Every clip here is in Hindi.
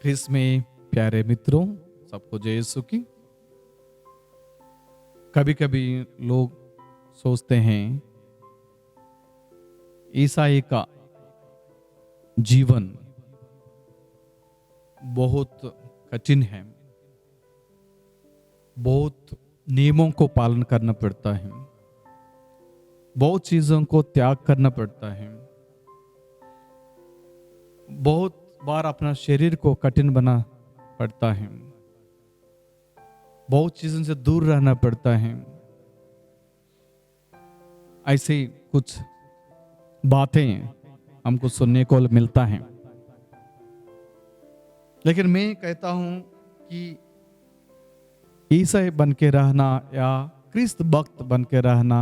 ख्रिस्त में प्यारे मित्रों, सबको जय यीशु की। कभी कभी लोग सोचते हैं ईसाई का जीवन बहुत कठिन है, बहुत नियमों को पालन करना पड़ता है, बहुत चीज़ों को त्याग करना पड़ता है, बहुत बार अपना शरीर को कठिन बना पड़ता है, बहुत चीज़ों से दूर रहना पड़ता है। ऐसे कुछ बातें हमको सुनने को मिलता है। लेकिन मैं कहता हूं कि ईसाई बन के रहना या ख्रिस्त भक्त बन के रहना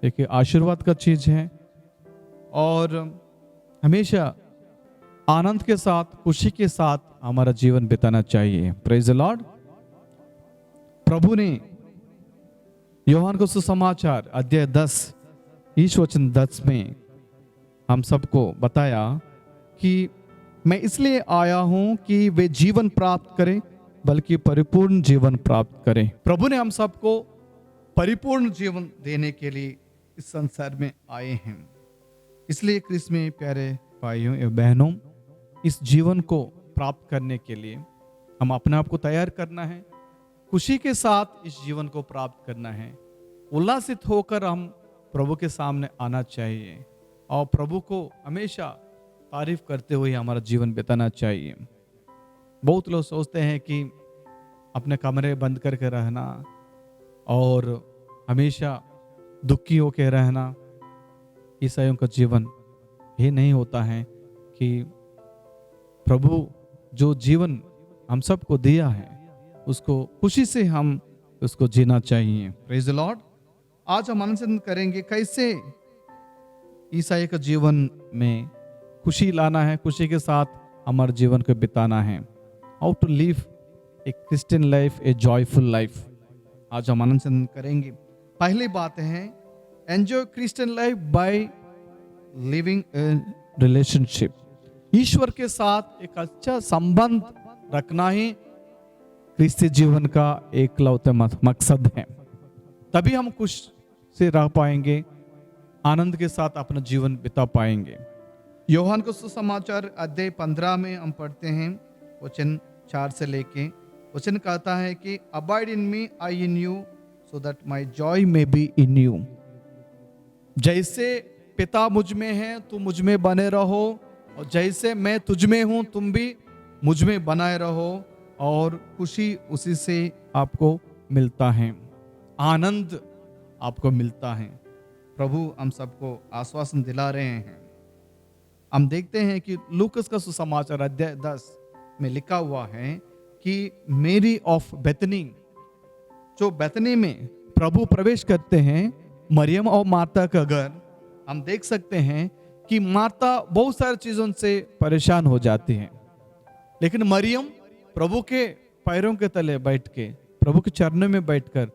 एक आशीर्वाद का चीज है और हमेशा आनंद के साथ, खुशी के साथ हमारा जीवन बिताना चाहिए। Praise the Lord. प्रभु ने यूहन्ना को सुसमाचार अध्याय 10 वचन 10 में हम सबको बताया कि मैं इसलिए आया हूं कि वे जीवन प्राप्त करें, बल्कि परिपूर्ण जीवन प्राप्त करें। प्रभु ने हम सबको परिपूर्ण जीवन देने के लिए इस संसार में आए हैं। इसलिए ख्रिस्त में प्यारे भाइयों एवं बहनों, इस जीवन को प्राप्त करने के लिए हम अपने आप को तैयार करना है, खुशी के साथ इस जीवन को प्राप्त करना है, उल्लासित होकर हम प्रभु के सामने आना चाहिए और प्रभु को हमेशा तारीफ करते हुए हमारा जीवन बिताना चाहिए। बहुत लोग सोचते हैं कि अपने कमरे बंद करके रहना और हमेशा दुखी होकर रहना ईसाइयों का जीवन ये नहीं होता है कि प्रभु जो जीवन हम सबको दिया है उसको खुशी से हम उसको जीना चाहिए। Praise the Lord. आज हम अनुसंधान करेंगे कैसे ईसाई का जीवन में खुशी लाना है, खुशी के साथ हमारे जीवन को बिताना है। How to live a Christian life, a joyful life. आज हम अनुसंधान करेंगे। पहली बात है enjoy Christian life by living a relationship. ईश्वर के साथ एक अच्छा संबंध रखना ही क्रिस्तीय जीवन का एकलौता मकसद है। तभी हम खुश से रह पाएंगे, आनंद के साथ अपना जीवन बिता पाएंगे। यूहन्ना को सुसमाचार अध्याय 15 में हम पढ़ते हैं वचन 4 से लेके। वचन कहता है कि abide in me, I in you, so that my Joy may be in you. जैसे पिता मुझ में है, तुम मुझ में बने रहो, और जैसे मैं तुझ में हूं तुम भी मुझ में बनाए रहो, और खुशी उसी से आपको मिलता है, आनंद आपको मिलता है। प्रभु हम सबको आश्वासन दिला रहे हैं। हम देखते हैं कि लूकस का सुसमाचार अध्याय 10 में लिखा हुआ है कि मेरी ऑफ बेथनी, जो बेथनी में प्रभु प्रवेश करते हैं मरियम और मार्ता का घर, हम देख सकते हैं कि मार्ता बहुत सारी चीजों से परेशान हो जाती है, लेकिन मरियम प्रभु के पैरों के तले बैठ के, प्रभु के चरणों में बैठकर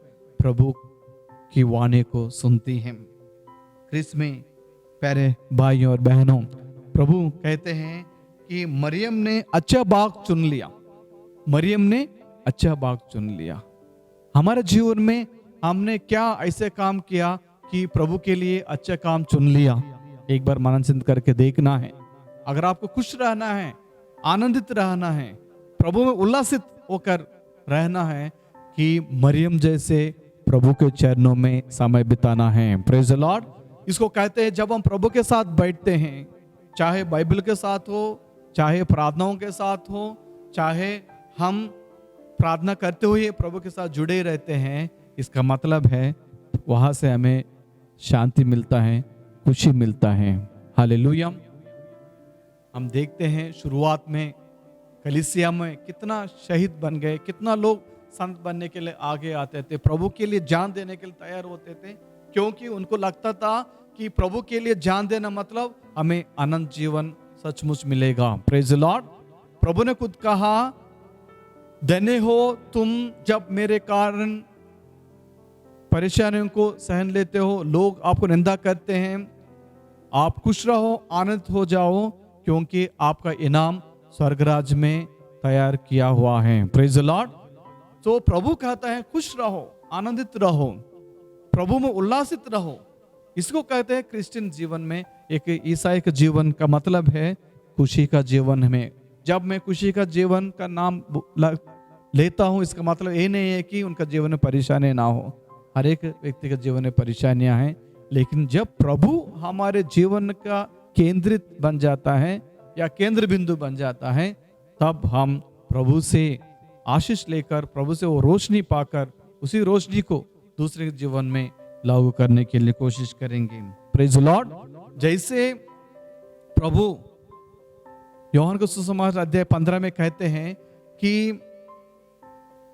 प्रभु की वाणी को सुनती हैं। ख्रिस्त में प्यारे भाइयों और बहनों, प्रभु कहते हैं कि मरियम ने अच्छा बाग चुन लिया, मरियम ने अच्छा बाग चुन लिया। हमारे जीवन में हमने क्या ऐसे काम किया कि प्रभु के लिए अच्छा काम चुन लिया? एक बार मनन करके देखना है। अगर आपको खुश रहना है, आनंदित रहना है, प्रभु में उल्लासित होकर रहना है, कि मरियम जैसे प्रभु के चरणों में समय बिताना है। Praise the Lord. इसको कहते हैं जब हम प्रभु के साथ बैठते हैं, चाहे बाइबल के साथ हो, चाहे प्रार्थनाओं के साथ हो, चाहे हम प्रार्थना करते हुए प्रभु के साथ जुड़े रहते हैं, इसका मतलब है वहां से हमें शांति मिलता है, खुशी मिलता है। हालेलुया। हम देखते हैं शुरुआत में कलीसिया में कितना शहीद बन गए, कितना लोग संत बनने के लिए आगे आते थे, प्रभु के लिए जान देने के लिए तैयार होते थे, क्योंकि उनको लगता था कि प्रभु के लिए जान देना मतलब हमें अनंत जीवन सचमुच मिलेगा। Praise the Lord. प्रभु ने खुद कहा, धन्य हो तुम जब मेरे कारण परेशानियों को सहन लेते हो, लोग आपको निंदा करते हैं, आप खुश रहो, आनंदित हो जाओ, क्योंकि आपका इनाम स्वर्गराज में तैयार किया हुआ है। Praise the Lord. तो प्रभु कहता है खुश रहो, आनंदित रहो, प्रभु में उल्लासित रहो। इसको कहते हैं क्रिश्चियन जीवन में, एक ईसाई के जीवन का मतलब है खुशी का जीवन में। जब मैं खुशी का जीवन का नाम लेता हूं, इसका मतलब ये नहीं है कि उनका जीवन में परेशानी ना हो। हर एक व्यक्ति के जीवन में परेशानियां हैं, लेकिन जब प्रभु हमारे जीवन का केंद्रित बन जाता है या केंद्र बिंदु बन जाता है, तब हम प्रभु से आशीष लेकर, प्रभु से वो रोशनी पाकर, उसी रोशनी को दूसरे के जीवन में लागू करने के लिए कोशिश करेंगे। Praise the Lord. जैसे प्रभु यूहन्ना का सुसमाचार अध्याय 15 में कहते हैं कि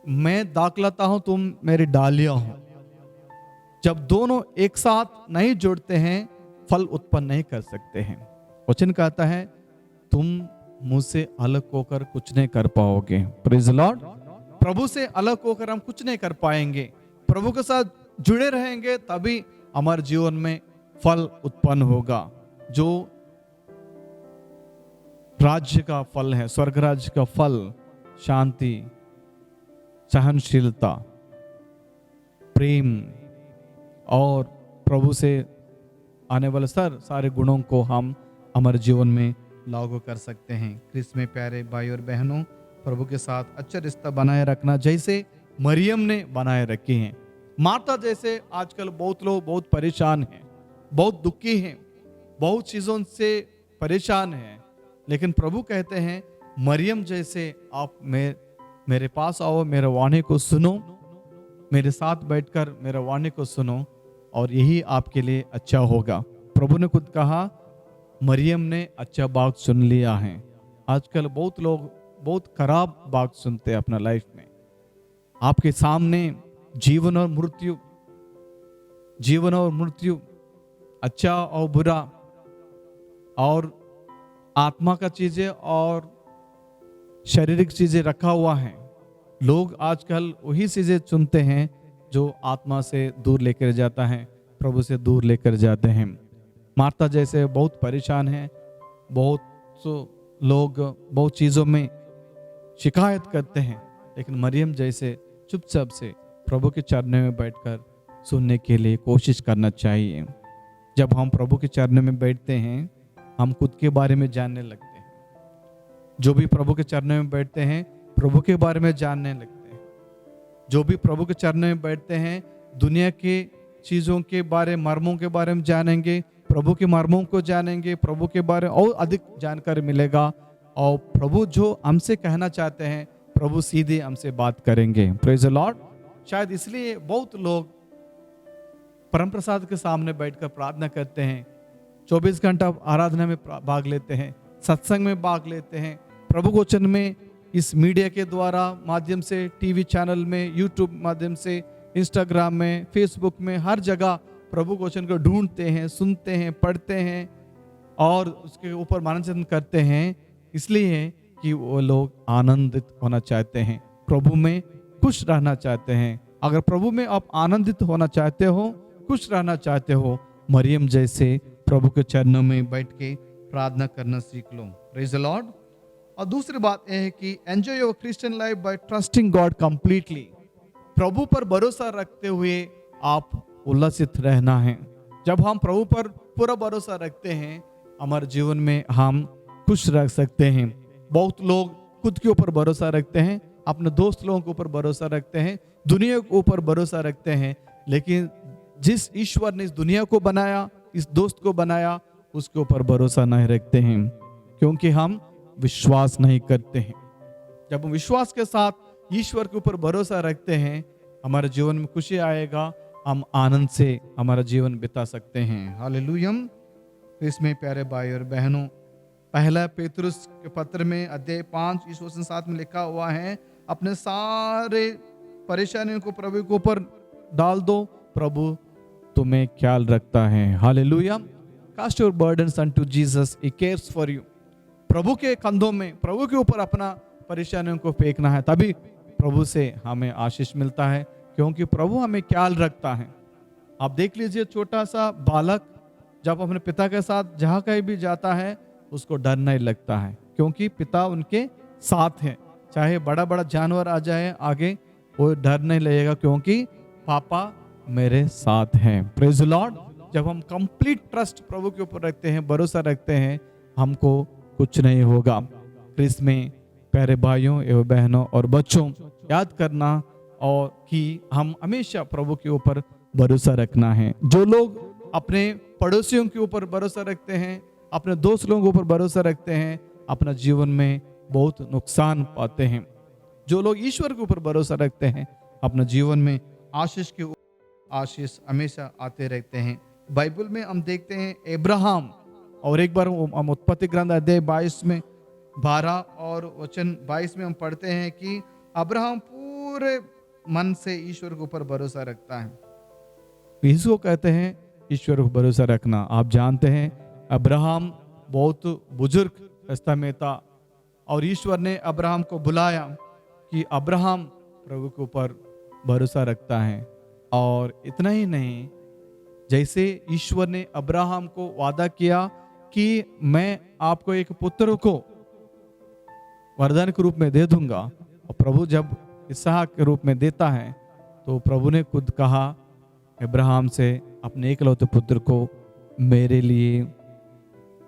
मैं दाखलता हूं, तुम मेरी डालियां हो। जब दोनों एक साथ नहीं जुड़ते हैं, फल उत्पन्न नहीं कर सकते हैं। वचन कहता है तुम मुझसे अलग होकर कुछ नहीं कर पाओगे। Praise the Lord. प्रभु से अलग होकर हम कुछ नहीं कर पाएंगे। प्रभु के साथ जुड़े रहेंगे तभी हमारे जीवन में फल उत्पन्न होगा, जो राज्य का फल है, स्वर्ग राज्य का फल, शांति, सहनशीलता, प्रेम और प्रभु से आने वाले सारे गुणों को हम हमारे जीवन में लागू कर सकते हैं। क्रिस्त में प्यारे भाई और बहनों, प्रभु के साथ अच्छा रिश्ता बनाए रखना जैसे मरियम ने बनाए रखी हैं। माता जैसे आजकल बहुत लोग बहुत परेशान हैं, बहुत दुखी हैं, बहुत चीज़ों से परेशान हैं, लेकिन प्रभु कहते हैं मरियम जैसे आप मेरे पास आओ, मेरे वाणी को सुनो, मेरे साथ बैठकर मेरे वाणी को सुनो और यही आपके लिए अच्छा होगा। प्रभु ने खुद कहा मरियम ने अच्छा बात सुन लिया है। आजकल बहुत लोग बहुत खराब बात सुनते हैं अपना लाइफ में। आपके सामने जीवन और मृत्यु, अच्छा और बुरा और आत्मा का चीजें और शारीरिक चीजें रखा हुआ है। लोग आजकल वही चीजें चुनते हैं जो आत्मा से दूर लेकर जाता है, प्रभु से दूर लेकर जाते हैं। मार्था जैसे बहुत परेशान हैं, बहुत लोग बहुत चीज़ों में शिकायत करते हैं, लेकिन मरियम जैसे चुपचाप से प्रभु के चरणों में बैठकर सुनने के लिए कोशिश करना चाहिए। जब हम प्रभु के चरणों में बैठते हैं, हम खुद के बारे में जानने लगते हैं। जो भी प्रभु के चरणों में बैठते हैं, प्रभु के बारे में जानने लगते हैं। जो भी प्रभु के चरणों में बैठते हैं, दुनिया के चीज़ों के बारे, मर्मों के बारे में जानेंगे, प्रभु के मर्मों को जानेंगे, प्रभु के बारे में और अधिक जानकारी मिलेगा और प्रभु जो हमसे कहना चाहते हैं, प्रभु सीधे हमसे बात करेंगे। Praise the Lord. शायद इसलिए बहुत लोग परम प्रसाद के सामने बैठकर प्रार्थना करते हैं, 24 घंटा आराधना में भाग लेते हैं, सत्संग में भाग लेते हैं, प्रभु वचन में इस मीडिया के द्वारा माध्यम से, टीवी चैनल में, यूट्यूब माध्यम से, इंस्टाग्राम में, फेसबुक में, हर जगह प्रभु वचन को ढूंढते हैं, सुनते हैं, पढ़ते हैं और उसके ऊपर मनन करते हैं, इसलिए कि वो लोग आनंदित होना चाहते हैं, प्रभु में खुश रहना चाहते हैं। अगर प्रभु में आप आनंदित होना चाहते हो, खुश रहना चाहते हो, मरियम जैसे प्रभु के चरणों में बैठ के प्रार्थना करना सीख लो। Praise the Lord. और दूसरी बात यह है कि enjoy your Christian life by trusting God completely. प्रभु पर भरोसा रखते हुए आप उल्लासित रहना है। जब हम प्रभु पर पूरा भरोसा रखते हैं, हमारे जीवन में हम खुश रह सकते हैं। बहुत लोग खुद के ऊपर भरोसा रखते हैं, अपने दोस्त लोगों के ऊपर भरोसा रखते हैं, दुनिया के ऊपर भरोसा रखते हैं, लेकिन जिस ईश्वर ने इस दुनिया को बनाया, इस दोस्त को बनाया, उसके ऊपर भरोसा नहीं रखते हैं, क्योंकि हम विश्वास नहीं करते हैं। जब हम विश्वास के साथ ईश्वर के ऊपर भरोसा रखते हैं, हमारे जीवन में खुशी आएगा, हम आनंद से हमारा जीवन बिता सकते हैं। हालेलुया। तो इसमें प्यारे भाई और बहनों, पहला पेतरुस के पत्र में अध्याय 5 इस वचन 7 में लिखा हुआ है, अपने सारे परेशानियों को प्रभु के ऊपर डाल दो, प्रभु तुम्हें ख्याल रखता है। Hallelujah. Cast your burdens unto Jesus, he cares for you. प्रभु के कंधों में, प्रभु के ऊपर अपना परेशानियों को फेंकना है, तभी प्रभु से हमें आशीष मिलता है, क्योंकि प्रभु हमें ख्याल रखता है। आप देख लीजिए, छोटा सा बालक जब अपने पिता के साथ जहाँ कहीं भी जाता है, उसको डर नहीं लगता है, क्योंकि पिता उनके साथ है। चाहे बड़ा बड़ा जानवर आ जाए आगे, वो डर नहीं लगेगा, क्योंकि पापा मेरे साथ हैं। Praise the Lord. जब हम कंप्लीट ट्रस्ट प्रभु के ऊपर रखते हैं, भरोसा रखते हैं, हमको कुछ नहीं होगा। क्रिस्त में प्यारे भाइयों एवं बहनों और बच्चों, याद करना और कि हम हमेशा प्रभु के ऊपर भरोसा रखना है। जो लोग अपने पड़ोसियों के ऊपर भरोसा रखते हैं, अपने दोस्त लोगों के ऊपर भरोसा रखते हैं, अपना जीवन में बहुत नुकसान पाते हैं। जो लोग ईश्वर के ऊपर भरोसा रखते हैं, अपना जीवन में आशीष के आशीष हमेशा आते रहते हैं। बाइबल में हम देखते हैं अब्राहम, और एक बार हम उत्पत्ति ग्रंथ अध्याय 22 में 12 और वचन 22 में हम पढ़ते हैं कि अब्राहम पूरे मन से ईश्वर के ऊपर भरोसा रखता है। इसको कहते हैं ईश्वर को भरोसा रखना। आप जानते हैं अब्राहम बहुत बुजुर्ग अवस्था में था, और ईश्वर ने अब्राहम को बुलाया कि अब्राहम प्रभु के ऊपर भरोसा रखता है। और इतना ही नहीं, जैसे ईश्वर ने अब्राहम को वादा किया कि मैं आपको एक पुत्र को वरदान के रूप में दे दूंगा, और प्रभु जब इसहाक के रूप में देता है, तो प्रभु ने खुद कहा अब्राहम से, अपने एकलौते पुत्र को मेरे लिए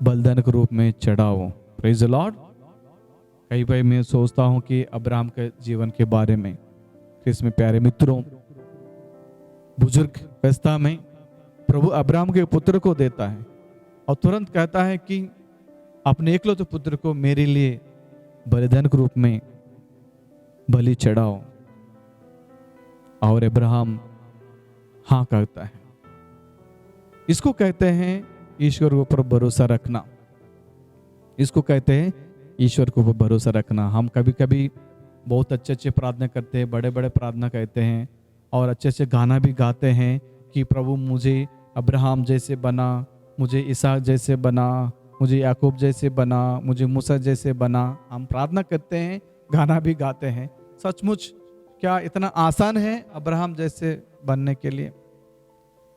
बलिदान के रूप में चढ़ाओ। Praise the Lord. कई बार मैं सोचता हूं कि अब्राहम के जीवन के बारे में, इसमें प्यारे मित्रों, बुजुर्ग अवस्था में प्रभु अब्राहम के पुत्र को देता है और तुरंत कहता है कि अपने एकलौते पुत्र को मेरे लिए बलिदान के रूप में बलि चढ़ाओ। और अब्राहम हाँ कहता है। इसको कहते हैं ईश्वर के ऊपर भरोसा रखना। इसको कहते हैं ईश्वर के ऊपर भरोसा रखना। हम कभी कभी बहुत अच्छे अच्छे प्रार्थना करते हैं, बड़े बड़े प्रार्थना कहते हैं, और अच्छे अच्छे गाना भी गाते हैं कि प्रभु मुझे अब्राहम जैसे बना, मुझे इसहाक जैसे बना, मुझे याकूब जैसे बना, मुझे मूसा जैसे बना। हम प्रार्थना करते हैं, गाना भी गाते हैं। सचमुच क्या इतना आसान है अब्राहम जैसे बनने के लिए?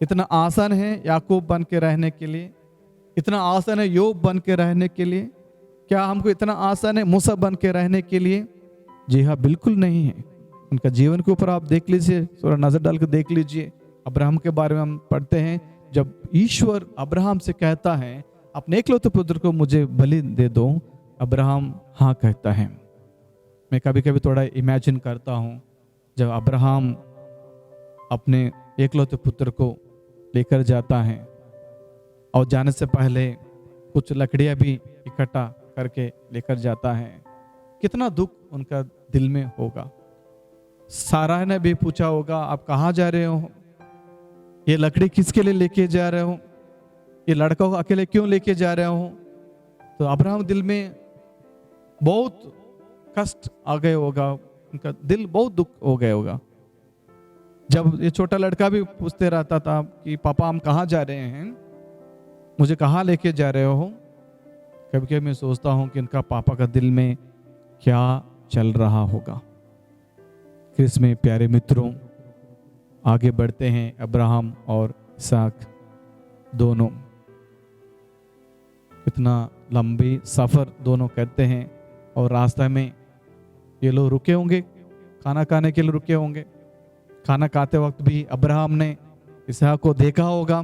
इतना आसान है याकूब बन के रहने के लिए? इतना आसान है योग बन के रहने के लिए? क्या हमको इतना आसान है मूसा बन के रहने के लिए? जी हाँ, बिल्कुल नहीं है। उनका जीवन के ऊपर आप देख लीजिए, थोड़ा नजर डाल के देख लीजिए। अब्राहम के बारे में हम पढ़ते हैं, जब ईश्वर अब्राहम से कहता है अपने एकलौते पुत्र को मुझे बलि दे दो, अब्राहम हाँ कहता है। मैं कभी कभी थोड़ा इमेजिन करता हूँ, जब अब्राहम अपने एकलौते पुत्र को लेकर जाता है और जाने से पहले कुछ लकड़ियां भी इकट्ठा करके लेकर जाता है, कितना दुख उनका दिल में होगा। सारा ने भी पूछा होगा, आप कहाँ जा रहे हो? ये लकड़ी किसके लिए लेके जा रहे हो? ये लड़का को अकेले क्यों लेके जा रहे हो? तो अब्राहम दिल में बहुत कष्ट आ गए होगा, उनका दिल बहुत दुख हो गया होगा। जब ये छोटा लड़का भी पूछते रहता था कि पापा हम कहाँ जा रहे हैं, मुझे कहाँ लेके जा रहे हो? कभी कभी मैं सोचता हूँ कि इनका पापा का दिल में क्या चल रहा होगा। क्रिस्त में प्यारे मित्रों, आगे बढ़ते हैं। अब्राहम और इसहाक दोनों कितना लंबी सफर दोनों करते हैं, और रास्ते में ये लोग रुके होंगे, खाना खाने के लिए रुके होंगे। खाना खाते वक्त भी अब्राहम ने इसहाक को देखा होगा,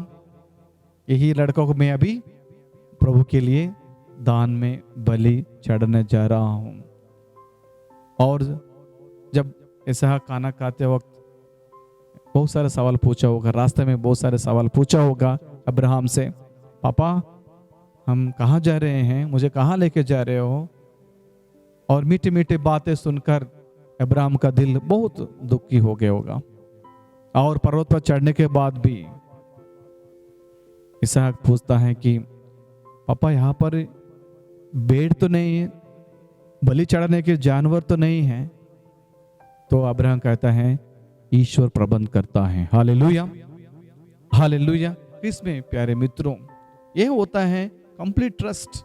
यही लड़का को मैं अभी प्रभु के लिए दान में बलि चढ़ने जा रहा हूं। और जब इसहाक खाना खाते वक्त बहुत सारे सवाल पूछा होगा, रास्ते में बहुत सारे सवाल पूछा होगा अब्राहम से, पापा हम कहाँ जा रहे हैं, मुझे कहाँ लेके जा रहे हो? और मीठी मीठी बातें सुनकर अब्राहम का दिल बहुत दुखी हो गया होगा। और पर्वत पर चढ़ने के बाद भी इसहाक पूछता है कि पापा यहाँ पर भेड़ तो नहीं है, बलि चढ़ाने के जानवर तो नहीं है? तो अब्राहम कहता है ईश्वर प्रबंध करता है। Hallelujah, hallelujah. इसमें प्यारे मित्रों, यह होता है कंप्लीट ट्रस्ट।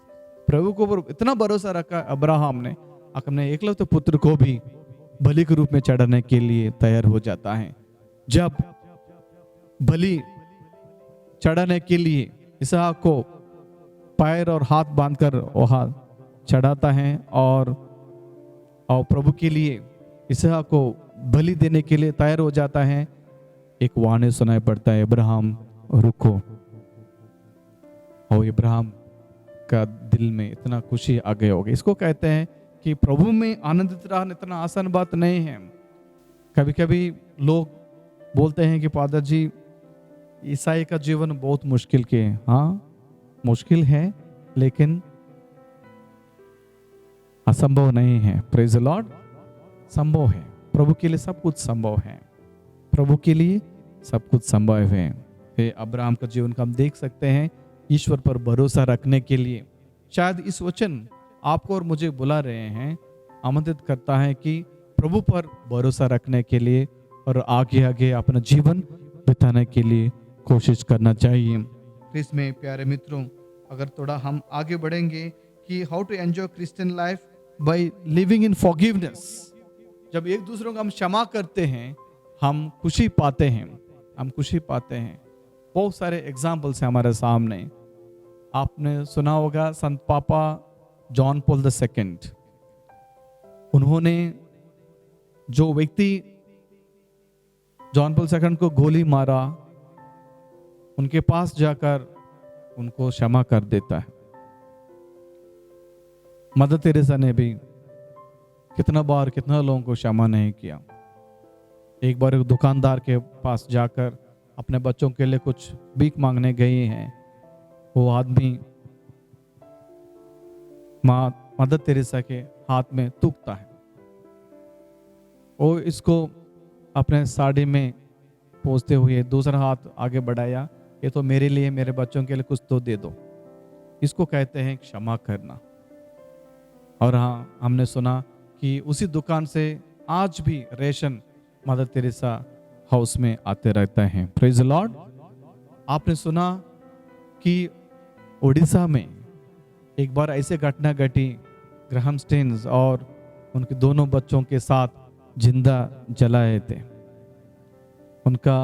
प्रभु को इतना भरोसा रखा अब्राहम ने, अपने एकलौते पुत्र को भी बलि के रूप में चढ़ाने के लिए तैयार हो जाता है। जब बलि चढ़ाने के लिए इसहाक को पैर और हाथ बांधकर वहां चढ़ाता है, और और प्रभु के लिए इसहाक को बलि देने के लिए तैयार हो जाता है, एक वाणी सुनाई पड़ता है, इब्राहिम रुको। और इब्राहिम का दिल में इतना खुशी आ गई होगी। इसको कहते हैं कि प्रभु में आनंदित रहना इतना आसान बात नहीं है। कभी कभी लोग बोलते हैं कि फादर जी ईसाई का जीवन बहुत मुश्किल के है। हाँ मुश्किल है, लेकिन असंभव नहीं है। प्रेज द लॉर्ड, संभव है। प्रभु के लिए सब कुछ संभव है। प्रभु के लिए सब कुछ संभव है। अब्राहम का जीवन का हम देख सकते हैं, ईश्वर पर भरोसा रखने के लिए। शायद इस वचन आपको और मुझे बुला रहे हैं, आमंत्रित करता है कि प्रभु पर भरोसा रखने के लिए और आगे आगे अपना जीवन बिताने के लिए कोशिश करना चाहिए। क्रिस्त में प्यारे मित्रों, अगर थोड़ा हम आगे बढ़ेंगे कि how to enjoy Christian life by living in forgiveness. जब एक दूसरों को हम क्षमा करते हैं, हम खुशी पाते हैं, हम खुशी पाते हैं। बहुत सारे एग्जाम्पल्स हैं हमारे सामने। आपने सुना होगा संत पापा जॉन पॉल II, उन्होंने जो व्यक्ति जॉन पॉल II को गोली मारा, उनके पास जाकर उनको क्षमा कर देता है। मदर तेरेसा ने भी कितना लोगों को क्षमा नहीं किया। एक बार एक दुकानदार के पास जाकर अपने बच्चों के लिए कुछ भीख मांगने गई हैं। वो आदमी मदर तेरेसा के हाथ में थूकता है। वो इसको अपने साड़ी में पोंछते हुए दूसरा हाथ आगे बढ़ाया, ये तो मेरे लिए, मेरे बच्चों के लिए कुछ तो दे दो। इसको कहते हैं क्षमा करना। और हाँ, हमने सुना कि उसी दुकान से आज भी रेशन मदर तेरेसा हाउस में आते रहता है। Praise the Lord. आपने सुना कि उड़ीसा में एक बार ऐसे घटना घटी, ग्राहम स्टेन्स और उनके दोनों बच्चों के साथ जिंदा जलाए थे। उनका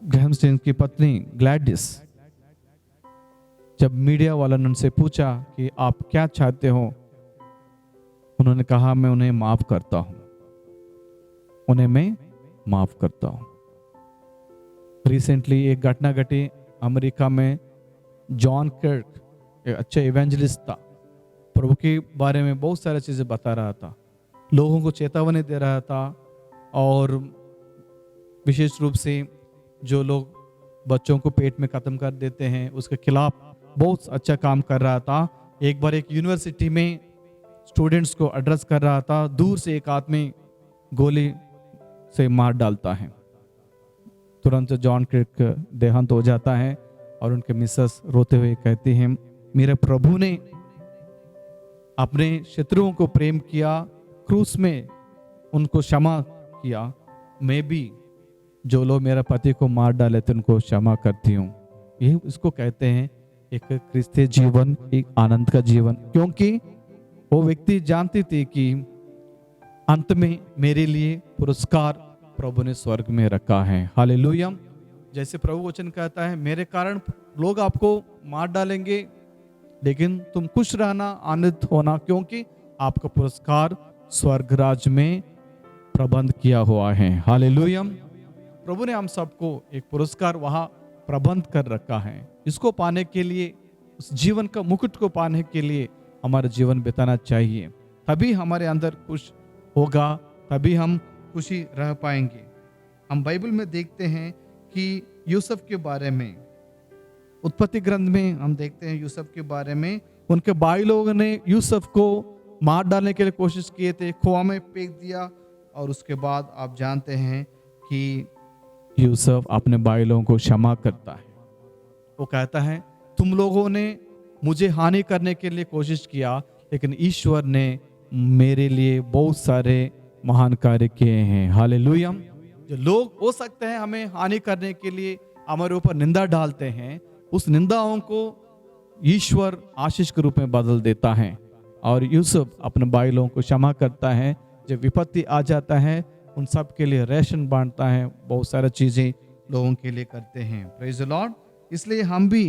ग्राहम स्टेन्स की पत्नी ग्लैडिस, जब मीडिया वालों ने उनसे पूछा कि आप क्या चाहते हो, उन्होंने कहा मैं उन्हें माफ करता हूं, उन्हें मैं माफ करता हूं। रिसेंटली एक घटना घटी अमेरिका में। जॉन कर्क एक अच्छा इवेंजलिस्ट था, प्रभु के बारे में बहुत सारी चीजें बता रहा था, लोगों को चेतावनी दे रहा था, और विशेष रूप से जो लोग बच्चों को पेट में खत्म कर देते हैं उसके खिलाफ बहुत अच्छा काम कर रहा था। एक बार एक यूनिवर्सिटी में स्टूडेंट्स को एड्रेस कर रहा था, दूर से एक आदमी गोली से मार डालता है। तुरंत जॉन क्रिक देहांत हो जाता है और उनके मिसेस रोते हुए कहती हैं, मेरे प्रभु ने अपने शत्रुओं को प्रेम किया, क्रूस में उनको क्षमा किया, मैं भी जो लोग मेरे पति को मार डाले थे उनको क्षमा करती हूँ। ये इसको कहते हैं एक क्रिस्तीय जीवन, एक आनंद का जीवन, क्योंकि वो व्यक्ति जानती थी कि अंत में मेरे लिए पुरस्कार प्रभु ने स्वर्ग में रखा है। हालेलुया। जैसे प्रभु वचन कहता है, मेरे कारण लोग आपको मार डालेंगे, लेकिन तुम खुश रहना, आनंदित होना, क्योंकि आपका पुरस्कार स्वर्ग राज में प्रबंध किया हुआ है। हालेलुया। प्रभु ने हम सबको एक पुरस्कार वहां प्रबंध कर रखा है। इसको पाने के लिए, उस जीवन का मुकुट को पाने के लिए हमारा जीवन बिताना चाहिए, तभी हमारे अंदर खुश होगा, तभी हम खुशी रह पाएंगे। हम बाइबल में देखते हैं कि यूसुफ के बारे में, उत्पत्ति ग्रंथ में हम देखते हैं यूसुफ के बारे में, उनके भाई लोगों ने यूसुफ को मार डालने के लिए कोशिश किए थे, कुआं में फेंक दिया, और उसके बाद आप जानते हैं कि यूसुफ अपने भाई लोगों को क्षमा करता है। वो कहता है, तुम लोगों ने मुझे हानि करने के लिए कोशिश किया, लेकिन ईश्वर ने मेरे लिए बहुत सारे महान कार्य किए हैं। हालेलुया। जो लोग हो सकते हैं हमें हानि करने के लिए हमारे ऊपर निंदा डालते हैं, उस निंदाओं को ईश्वर आशीष के रूप में बदल देता है। और यूसुफ अपने भाई लोगों को क्षमा करता है। जब विपत्ति आ जाता है, उन सब के लिए रेशन बांटता है, बहुत सारी चीजें लोगों के लिए करते हैं। Praise the Lord. इसलिए हम भी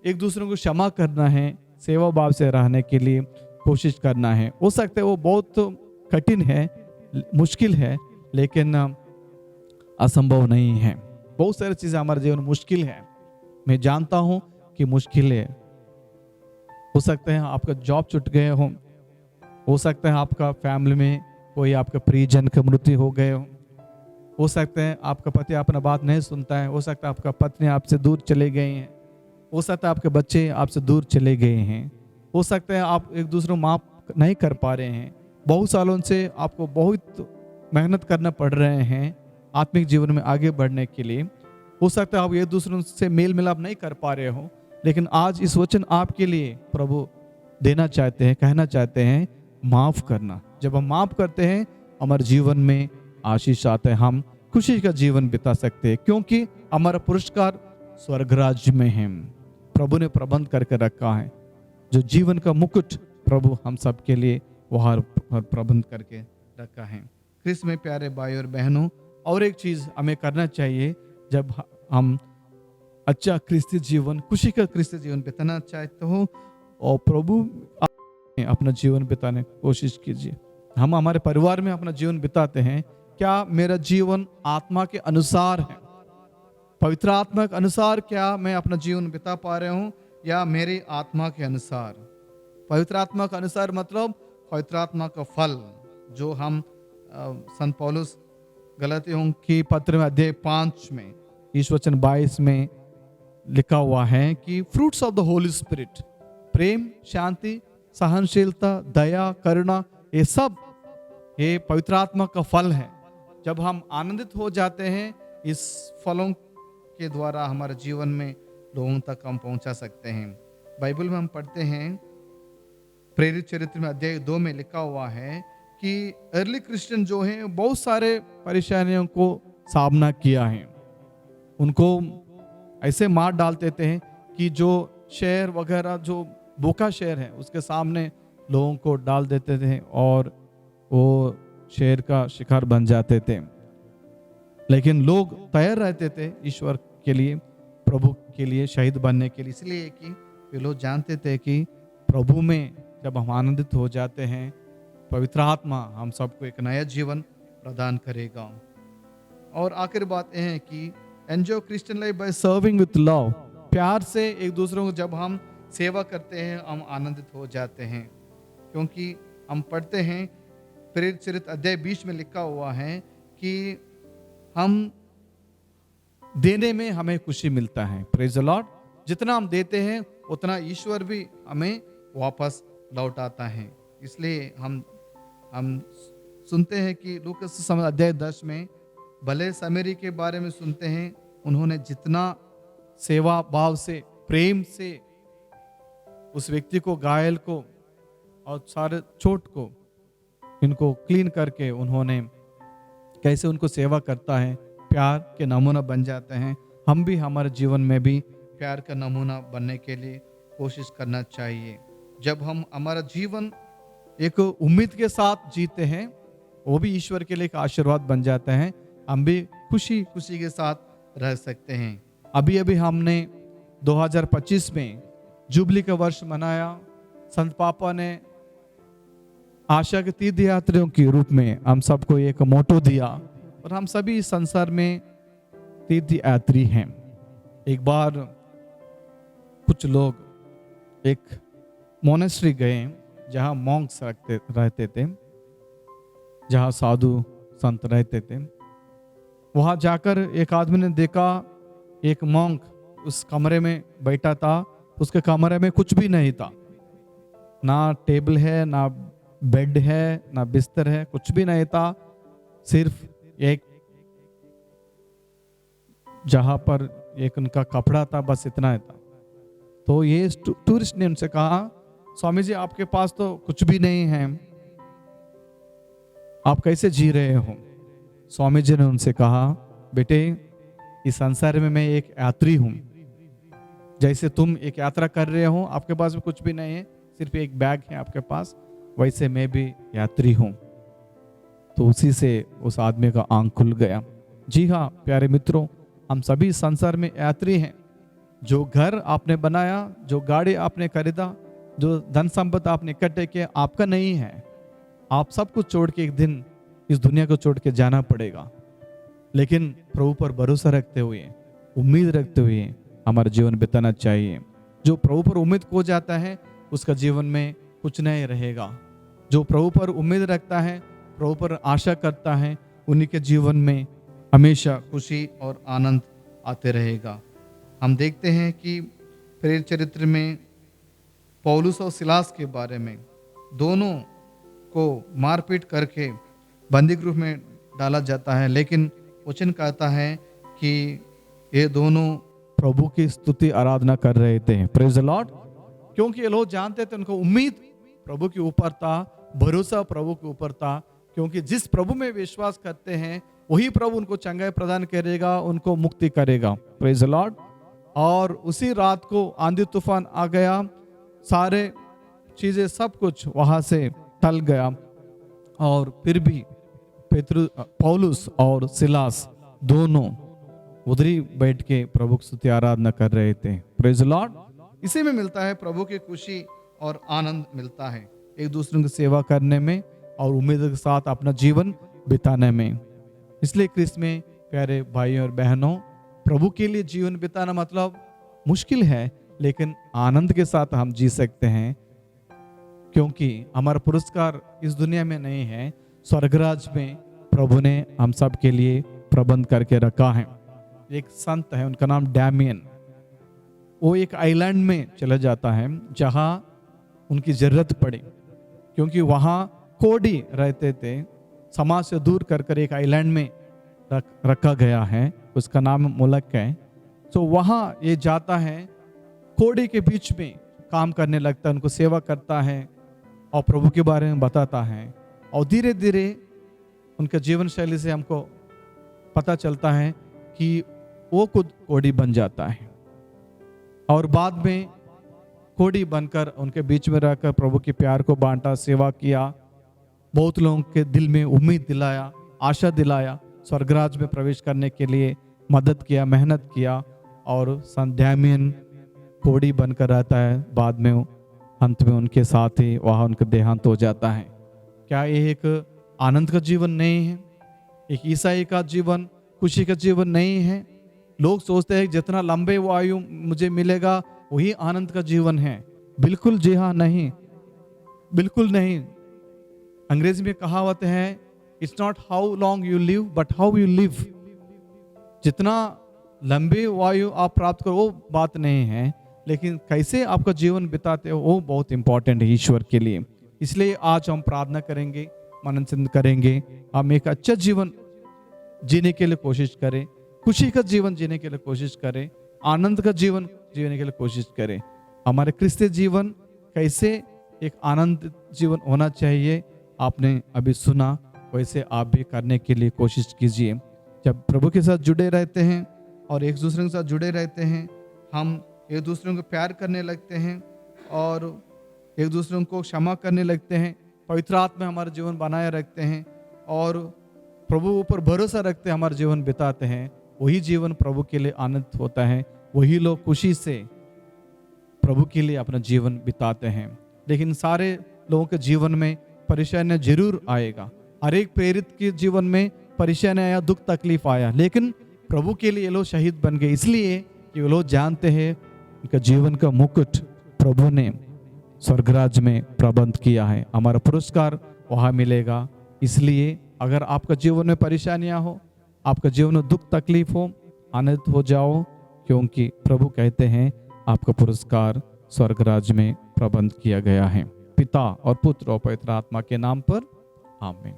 एक दूसरे को क्षमा करना है, सेवा भाव से रहने के लिए कोशिश करना है। हो सकता है वो बहुत कठिन है, मुश्किल है, लेकिन असंभव नहीं है। बहुत सारी चीज़ें हमारे जीवन में मुश्किल है, मैं जानता हूं कि मुश्किल है। हो सकता है आपका जॉब छूट गए हो सकता है आपका फैमिली में कोई आपका प्रियजन का मृत्यु हो गए हो सकता है आपका पति अपना बात नहीं सुनता है, हो सकता है आपका पत्नी आपसे दूर चले गए हैं, हो सकता है आपके बच्चे आपसे दूर चले गए हैं, हो सकता है आप एक दूसरे को माफ नहीं कर पा रहे हैं, बहुत सालों से आपको बहुत मेहनत करना पड़ रहे हैं आत्मिक जीवन में आगे बढ़ने के लिए। हो सकता है आप एक दूसरे से मेल मिलाप नहीं कर पा रहे हो, लेकिन आज इस वचन आपके लिए प्रभु देना चाहते हैं, कहना चाहते हैं माफ करना। जब हम माफ करते हैं हमारे जीवन में आशीष आता है, हम खुशी का जीवन बिता सकते हैं, क्योंकि हमारा पुरस्कार स्वर्ग राज्य में है। प्रभु ने प्रबंध करके रखा है, जो जीवन का मुकुट प्रभु हम सब के लिए वहाँ प्रबंध करके रखा है। क्रिस्त में प्यारे भाई और बहनों, और एक चीज हमें करना चाहिए, जब हम अच्छा क्रिस्ती जीवन, खुशी का क्रिस्ती जीवन बिताना चाहते हो और प्रभु अपना जीवन बिताने की कोशिश कीजिए। हम हमारे परिवार में अपना जीवन बिताते हैं, क्या मेरा जीवन आत्मा के अनुसार है, पवित्र आत्मा के अनुसार क्या मैं अपना जीवन बिता पा रहा हूँ, या मेरी आत्मा के अनुसार। पवित्र आत्मा के अनुसार मतलब पवित्र आत्मा का फल, जो हम संत पौलुस गलातियों की पत्र में अध्याय 5 में इस वचन 22 में लिखा हुआ है कि fruits of the Holy Spirit, प्रेम, शांति, सहनशीलता, दया, करुणा, ये सब ये पवित्र आत्मा का फल है। जब हम आनंदित हो जाते हैं इस फलों के द्वारा हमारे जीवन में लोगों तक हम पहुंचा सकते हैं। बाइबल में हम पढ़ते हैं, प्रेरित चरित्र में अध्याय 2 में लिखा हुआ है कि अर्ली क्रिश्चियन जो हैं बहुत सारे परेशानियों को सामना किया है। उनको ऐसे मार डालते थे कि जो शहर वगैरह, जो भूखा शहर है, उसके सामने लोगों को डाल देते थे और वो शहर का शिकार बन जाते थे। लेकिन लोग तैयार रहते थे ईश्वर के लिए, प्रभु के लिए शहीद बनने के लिए, इसलिए कि वे लोग जानते थे कि प्रभु में जब हम आनंदित हो जाते हैं, पवित्र आत्मा हम सबको एक नया जीवन प्रदान करेगा। और आखिर बात यह है कि enjoy Christian life by serving with love, प्यार से एक दूसरे को जब हम सेवा करते हैं हम आनंदित हो जाते हैं। क्योंकि हम पढ़ते हैं प्रेरित चरित्र अध्याय 20 में लिखा हुआ है कि हम देने में हमें खुशी मिलता है। प्रेज द लॉर्ड, जितना हम देते हैं उतना ईश्वर भी हमें वापस लौट आता है। इसलिए हम सुनते हैं कि लूकास अध्याय 10 में भले सामरी के बारे में सुनते हैं, उन्होंने जितना सेवा भाव से, प्रेम से उस व्यक्ति को, घायल को और सारे चोट को, इनको क्लीन करके उन्होंने कैसे उनको सेवा करता है, प्यार के नमूना बन जाते हैं। हम भी हमारे जीवन में भी प्यार का नमूना बनने के लिए कोशिश करना चाहिए। जब हम हमारा जीवन एक उम्मीद के साथ जीते हैं, वो भी ईश्वर के लिए एक आशीर्वाद बन जाता है। हम भी खुशी खुशी के साथ रह सकते हैं। अभी अभी हमने 2025 में जुबली का वर्ष मनाया। संत पापा ने आशा के तीर्थ यात्रियों के रूप में हम सबको एक मोटो दिया, और हम सभी इस संसार में तीर्थ यात्री हैं। एक बार कुछ लोग एक मोनेस्ट्री गए जहाँ मॉन्क्स रहते थे, जहाँ साधु संत रहते थे। वहाँ जाकर एक आदमी ने देखा एक मॉन्क उस कमरे में बैठा था। उसके कमरे में कुछ भी नहीं था, ना टेबल है, ना बेड है, ना बिस्तर है, कुछ भी नहीं था। सिर्फ एक जहाँ पर एक उनका कपड़ा था, बस इतना ही था। तो ये टूरिस्ट ने उनसे कहा, स्वामी जी आपके पास तो कुछ भी नहीं है, आप कैसे जी रहे हो? स्वामी जी ने उनसे कहा, बेटे इस संसार में मैं एक यात्री हूं। जैसे तुम एक यात्रा कर रहे हो, आपके पास भी कुछ भी नहीं है, सिर्फ एक बैग है आपके पास, वैसे मैं भी यात्री हूं। तो उसी से उस आदमी का आंख खुल गया। जी हाँ प्यारे मित्रों, हम सभी संसार में यात्री हैं। जो घर आपने बनाया, जो गाड़ी आपने खरीदा, जो धन संपत्ति आपने इकट्ठे किए आपका नहीं है। आप सब कुछ छोड़ के एक दिन इस दुनिया को छोड़ के जाना पड़ेगा। लेकिन प्रभु पर भरोसा रखते हुए, उम्मीद रखते हुए हमारा जीवन बिताना चाहिए। जो प्रभु पर उम्मीद खो जाता है उसका जीवन में कुछ नहीं रहेगा। जो प्रभु पर उम्मीद रखता है, प्रभु पर आशा करता है, उन्हीं के जीवन में हमेशा खुशी और आनंद आते रहेगा। हम देखते हैं कि प्रेरित चरित्र में पौलुस और सिलास के बारे में, दोनों को मारपीट करके बंदी गृह में डाला जाता है, लेकिन वचन कहता है कि ये दोनों प्रभु की स्तुति आराधना कर रहे थे। Praise the Lord. क्योंकि ये लोग जानते थे, उनको उम्मीद प्रभु के ऊपर था, भरोसा प्रभु के ऊपर था। क्योंकि जिस प्रभु में विश्वास करते हैं वही प्रभु उनको चंगाई प्रदान करेगा, उनको मुक्ति करेगा। Praise the Lord. और उसी रात को आंधी तूफान आ गया, सारे चीजें सब कुछ वहां से टल गया, और फिर भी पौलुस और सिलास दोनों उधर ही बैठ के प्रभु की स्तुति आराधना कर रहे थे। Praise the Lord. इसी में मिलता है प्रभु की खुशी और आनंद मिलता है, एक दूसरे की सेवा करने में और उम्मीद के साथ अपना जीवन बिताने में। इसलिए क्रिस्त में प्यारे भाइयों और बहनों, प्रभु के लिए जीवन बिताना मतलब मुश्किल है, लेकिन आनंद के साथ हम जी सकते हैं। क्योंकि हमारा पुरस्कार इस दुनिया में नहीं है, स्वर्गराज में प्रभु ने हम सब के लिए प्रबंध करके रखा है। एक संत है, उनका नाम डैमियन। वो एक आइलैंड में चला जाता है जहां उनकी जरूरत पड़े, क्योंकि वहां कोडी रहते थे। समाज से दूर कर एक आइलैंड में रखा गया है, उसका नाम मुलक है। तो वहां ये जाता है, कोडी के बीच में काम करने लगता है, उनको सेवा करता है और प्रभु के बारे में बताता है। और धीरे धीरे उनके जीवन शैली से हमको पता चलता है कि वो खुद कोडी बन जाता है, और बाद में कोडी बनकर उनके बीच में रहकर प्रभु के प्यार को बांटा, सेवा किया, बहुत लोगों के दिल में उम्मीद दिलाया, आशा दिलाया, स्वर्गराज में प्रवेश करने के लिए मदद किया, मेहनत किया। और संत डैमियन कोडी बनकर रहता है, बाद में अंत में उनके साथ ही वहाँ उनका देहांत हो जाता है। क्या ये एक आनंद का जीवन नहीं है? एक ईसाई का जीवन खुशी का जीवन नहीं है? लोग सोचते हैं जितना लंबे आयु मुझे मिलेगा वही आनंद का जीवन है। बिल्कुल जी हाँ, नहीं, बिल्कुल नहीं। अंग्रेजी में कहावत है, it's not how long you live but how you live. जितना लंबे आयु आप प्राप्त करो वो बात नहीं है, लेकिन कैसे आपका जीवन बिताते हो वो बहुत इंपॉर्टेंट है ईश्वर के लिए। इसलिए आज हम प्रार्थना करेंगे, मनन चिंतन करेंगे, हम एक अच्छा जीवन जीने के लिए कोशिश करें, खुशी का जीवन जीने के लिए कोशिश करें, आनंद का जीवन जीने के लिए कोशिश करें। हमारे क्रिस्तीय जीवन कैसे एक आनंद जीवन होना चाहिए, आपने अभी सुना, वैसे आप भी करने के लिए कोशिश कीजिए। जब प्रभु के साथ जुड़े रहते हैं और एक दूसरे के साथ जुड़े रहते हैं, हम एक दूसरे को प्यार करने लगते हैं और एक दूसरे को क्षमा करने लगते हैं, पवित्र आत्मा हमारा जीवन बनाए रखते हैं और प्रभु ऊपर भरोसा रखते हैं, हमारा जीवन बिताते हैं। वही जीवन प्रभु के लिए आनंद होता है, वही लोग खुशी से प्रभु के लिए अपना जीवन बिताते हैं। लेकिन सारे लोगों के जीवन में परेशानियां जरूर आएगा। हर एक प्रेरित के जीवन में परेशानी आया, दुख तकलीफ आया, लेकिन प्रभु के लिए ये लोग शहीद बन गए, इसलिए कि वो लोग जानते हैं उनका जीवन का मुकुट प्रभु ने स्वर्गराज में प्रबंध किया है, हमारा पुरस्कार वहाँ मिलेगा। इसलिए अगर आपका जीवन में परेशानियां हो, आपका जीवन में दुख तकलीफ हो, आनंदित हो जाओ, क्योंकि प्रभु कहते हैं आपका पुरस्कार स्वर्गराज में प्रबंध किया गया है। पिता और पुत्र और पवित्र आत्मा के नाम पर आमीन।